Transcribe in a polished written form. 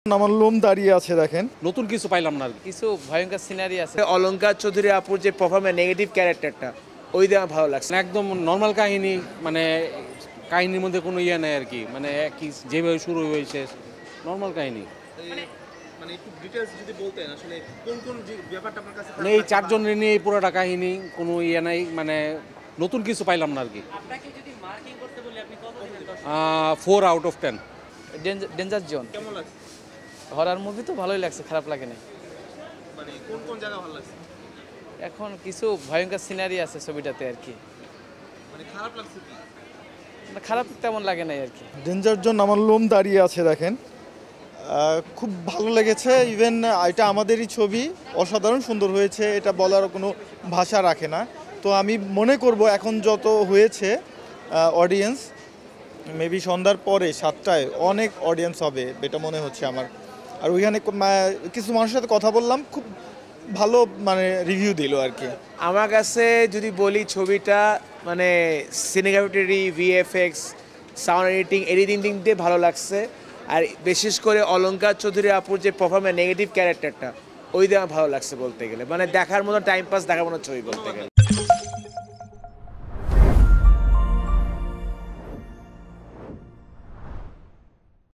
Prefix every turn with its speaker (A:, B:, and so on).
A: আমার লোম দাঁড়িয়ে আছে দেখেন।
B: নতুন কিছু পাইলাম না।
C: কিছু ভয়ঙ্কর সিনারি আছে।
D: অলঙ্কার চৌধুরী আপুর যে পারফরম্যান্স নেগেটিভ ক্যারেক্টারটা ওই দিয়ে আমার ভালো লাগছে।
B: একদম নর্মাল কাহিনী, মানে কাহিনীর মধ্যে কোনো ইয়ে নাই আর কি, মানে কি যেভাবে শুরু হয়েছে নর্মাল কাহিনী।
E: মানে একটু ডিটেইলস যদি বলতেন আসলে কোন কোন যে ব্যাপারটা আপনার কাছে
B: মানে এই চারজনের নিয়ে এই পুরোটা কাহিনী, কোনো ইয়ে নাই, মানে নতুন কিছু পাইলাম না আর কি। 4 out of 10।
C: ডেঞ্জার জোন
E: কেমন লাগছে?
C: হরার মুভি তো ভালোই লাগছে, খারাপ লাগে না।
E: মানে কোন কোন জায়গা ভালো লাগছে?
C: এখন কিছু ভয়ঙ্কর সিনারি আছে ছবিটাতে আর কি,
E: মানে খারাপ লাগছে কি?
C: খারাপ তেমন লাগে নাই আর কি।
A: ডেঞ্জার জোন আমার লোম দাঁড়িয়ে আছে দেখেন। খুব ভালো লেগেছে। ইভেন এটা আমাদেরই ছবি, অসাধারণ সুন্দর হয়েছে, এটা বলার কোনো ভাষা রাখে না। তো আমি মনে করব এখন যত হয়েছে অডিয়েন্স, মেবি সন্ধ্যার পরে 7টায় অনেক অডিয়েন্স হবে এটা মনে হচ্ছে আমার। আর ওইখানে কিছু মানুষের সাথে কথা বললাম, খুব ভালো মানে রিভিউ দিল আর কি।
D: আমার কাছে যদি বলি ছবিটা মানে সিনেমাটোগ্রাফি, ভিএফএক্স, সাউন্ড এডিটিং দিক দিয়ে ভালো লাগছে। আর বিশেষ করে অলঙ্কার চৌধুরী আপুর যে পারফরম্যান্স নেগেটিভ ক্যারেক্টারটা ওই দিয়ে আমার ভালো লাগছে বলতে গেলে, মানে দেখার মতো টাইম পাস, দেখার মতো ছবি বলতে গেলে।